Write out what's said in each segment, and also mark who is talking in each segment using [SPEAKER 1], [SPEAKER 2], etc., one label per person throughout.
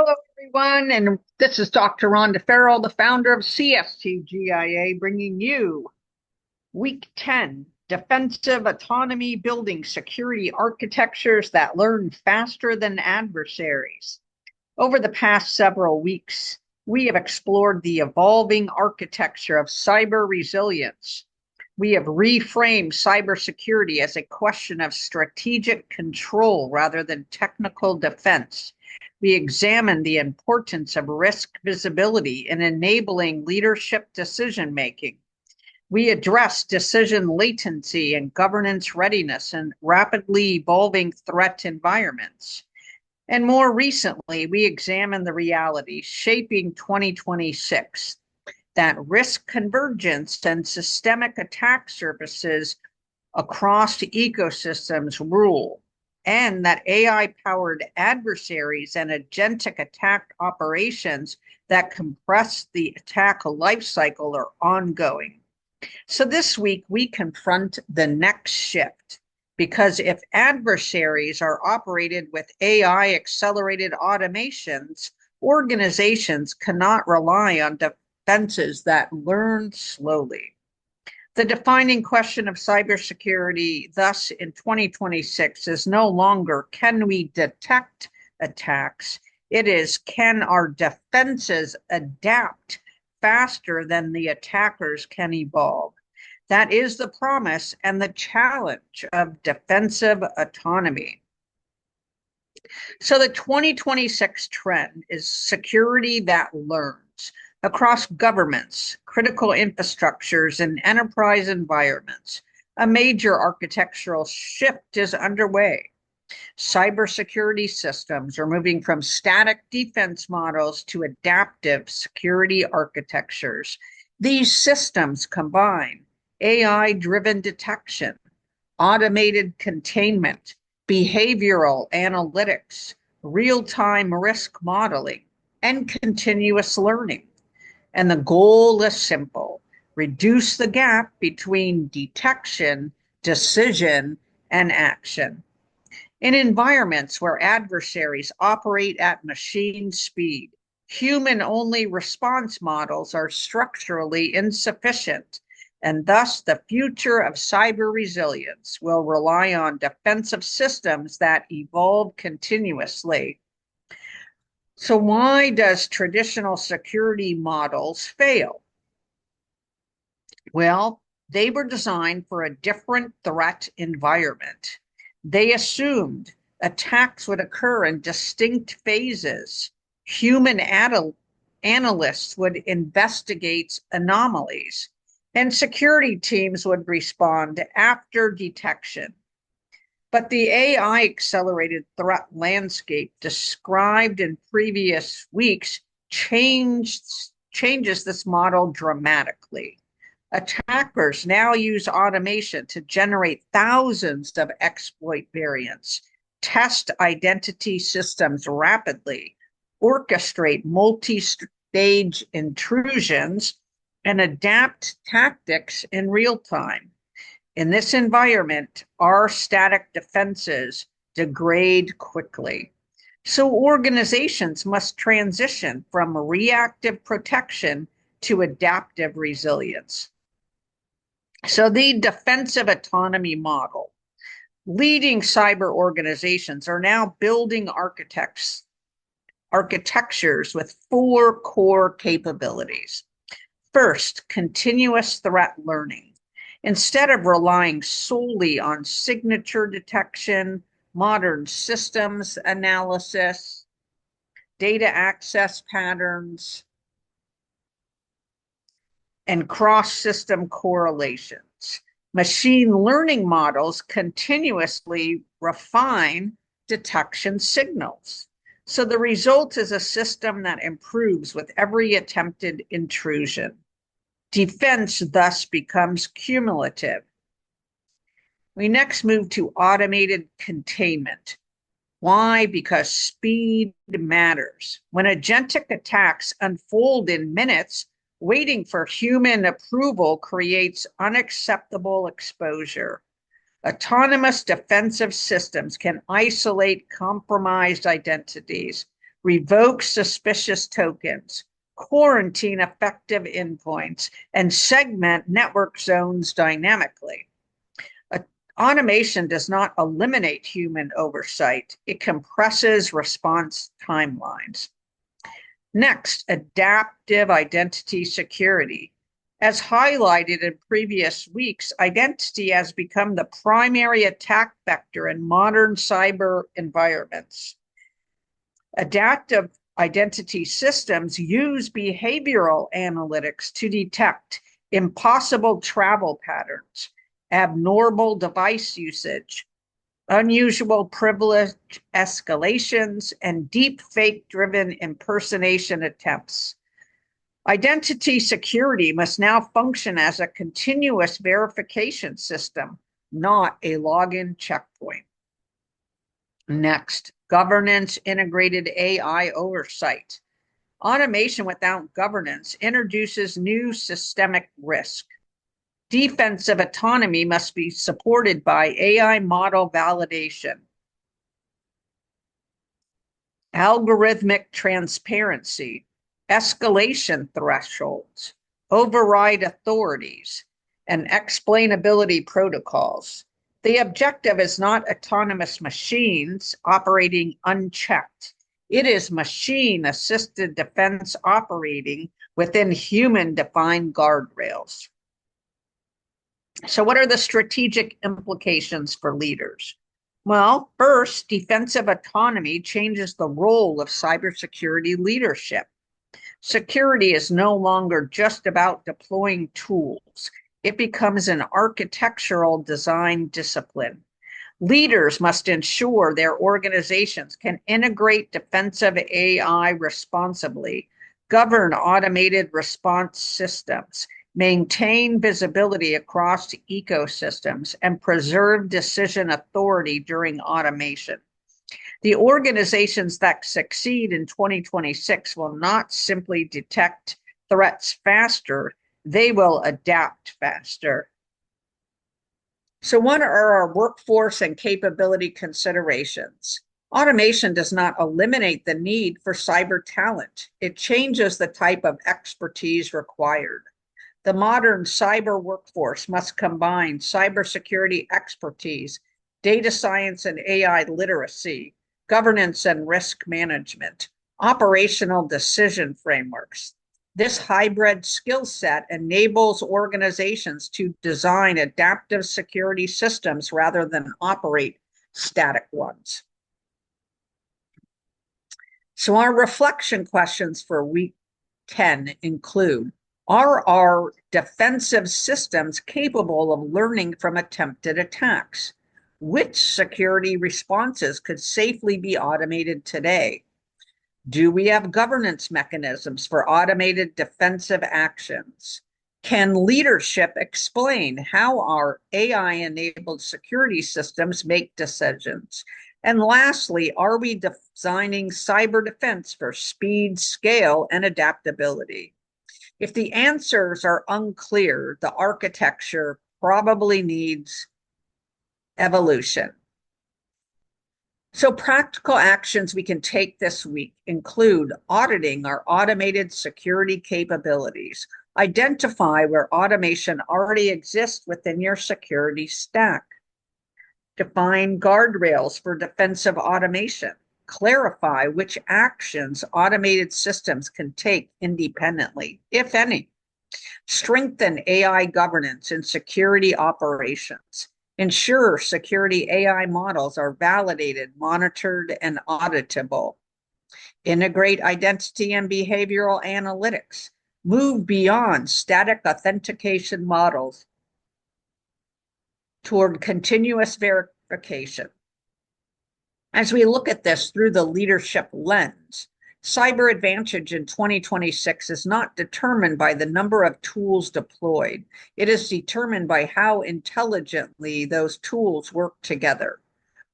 [SPEAKER 1] Hello, everyone, and this is Dr. Rhonda Farrell, the founder of CSTGIA, bringing you Week 10, Defensive Autonomy Building Security Architectures that Learn Faster Than Adversaries. Over the past several weeks, we have explored the evolving architecture of cyber resilience. We have reframed cybersecurity as a question of strategic control rather than technical defense. We examine the importance of risk visibility in enabling leadership decision-making. We address decision latency and governance readiness in rapidly evolving threat environments. And more recently, we examine the realities shaping 2026, that risk convergence and systemic attack surfaces across ecosystems rule, and that AI-powered adversaries and agentic attack operations that compress the attack lifecycle are ongoing. So this week, we confront the next shift, because if adversaries are operated with AI-accelerated automations, organizations cannot rely on defenses that learn slowly. The defining question of cybersecurity, thus, in 2026 is no longer can we detect attacks? It is can our defenses adapt faster than the attackers can evolve? That is the promise and the challenge of defensive autonomy. So the 2026 trend is security that learns. Across governments, critical infrastructures, and enterprise environments, a major architectural shift is underway. Cybersecurity systems are moving from static defense models to adaptive security architectures. These systems combine AI-driven detection, automated containment, behavioral analytics, real-time risk modeling, and continuous learning. And the goal is simple: reduce the gap between detection, decision, and action. In environments where adversaries operate at machine speed, human-only response models are structurally insufficient, and thus the future of cyber resilience will rely on defensive systems that evolve continuously. So why does traditional security models fail? Well, they were designed for a different threat environment. They assumed attacks would occur in distinct phases. Human analysts would investigate anomalies, and security teams would respond after detection. But the AI-accelerated threat landscape described in previous weeks changes this model dramatically. Attackers now use automation to generate thousands of exploit variants, test identity systems rapidly, orchestrate multi-stage intrusions, and adapt tactics in real time. In this environment, our static defenses degrade quickly. So organizations must transition from reactive protection to adaptive resilience. So the defensive autonomy model. Leading cyber organizations are now building architectures with 4 core capabilities. First, continuous threat learning. Instead of relying solely on signature detection, modern systems analysis, data access patterns, and cross-system correlations, machine learning models continuously refine detection signals. So the result is a system that improves with every attempted intrusion. Defense thus becomes cumulative. We next move to automated containment. Why? Because speed matters. When agentic attacks unfold in minutes, waiting for human approval creates unacceptable exposure. Autonomous defensive systems can isolate compromised identities, revoke suspicious tokens, quarantine effective endpoints, and segment network zones dynamically. Automation does not eliminate human oversight. It compresses response timelines. Next, adaptive identity security. As highlighted in previous weeks, identity has become the primary attack vector in modern cyber environments. Adaptive identity systems use behavioral analytics to detect impossible travel patterns, abnormal device usage, unusual privilege escalations, and deep fake-driven impersonation attempts. Identity security must now function as a continuous verification system, not a login checkpoint. Next, governance integrated AI oversight. Automation without governance introduces new systemic risk. Defensive autonomy must be supported by AI model validation, algorithmic transparency, escalation thresholds, override authorities, and explainability protocols. The objective is not autonomous machines operating unchecked. It is machine-assisted defense operating within human-defined guardrails. So what are the strategic implications for leaders? Well, first, defensive autonomy changes the role of cybersecurity leadership. Security is no longer just about deploying tools. It becomes an architectural design discipline. Leaders must ensure their organizations can integrate defensive AI responsibly, govern automated response systems, maintain visibility across ecosystems, and preserve decision authority during automation. The organizations that succeed in 2026 will not simply detect threats faster, they will adapt faster. So what are our workforce and capability considerations? Automation does not eliminate the need for cyber talent. It changes the type of expertise required. The modern cyber workforce must combine cybersecurity expertise, data science and AI literacy, governance and risk management, operational decision frameworks. This hybrid skill set enables organizations to design adaptive security systems rather than operate static ones. So our reflection questions for week 10 include, are our defensive systems capable of learning from attempted attacks? Which security responses could safely be automated today? Do we have governance mechanisms for automated defensive actions? Can leadership explain how our AI-enabled security systems make decisions? And lastly, are we designing cyber defense for speed, scale, and adaptability? If the answers are unclear, the architecture probably needs evolution. So practical actions we can take this week include auditing our automated security capabilities. Identify where automation already exists within your security stack. Define guardrails for defensive automation. Clarify which actions automated systems can take independently, if any. Strengthen AI governance and security operations. Ensure security AI models are validated, monitored, and auditable. Integrate identity and behavioral analytics. Move beyond static authentication models toward continuous verification. As we look at this through the leadership lens, cyber advantage in 2026 is not determined by the number of tools deployed. It is determined by how intelligently those tools work together.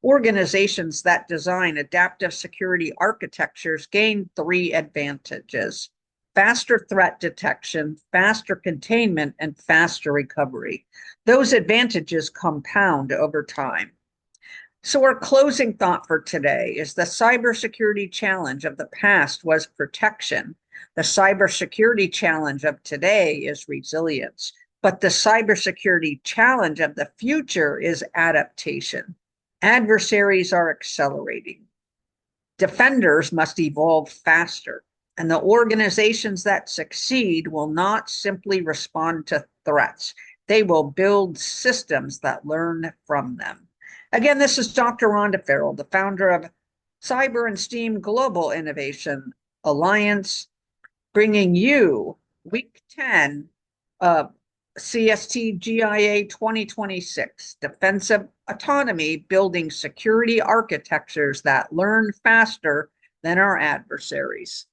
[SPEAKER 1] Organizations that design adaptive security architectures gain 3 advantages: faster threat detection, faster containment, and faster recovery. Those advantages compound over time. So our closing thought for today is the cybersecurity challenge of the past was protection. The cybersecurity challenge of today is resilience. But the cybersecurity challenge of the future is adaptation. Adversaries are accelerating. Defenders must evolve faster. And the organizations that succeed will not simply respond to threats. They will build systems that learn from them. Again, this is Dr. Rhonda Farrell, the founder of Cyber and STEAM Global Innovation Alliance, bringing you week 10 of CSTGIA 2026, Defensive Autonomy, Building Security Architectures that Learn Faster Than Our Adversaries.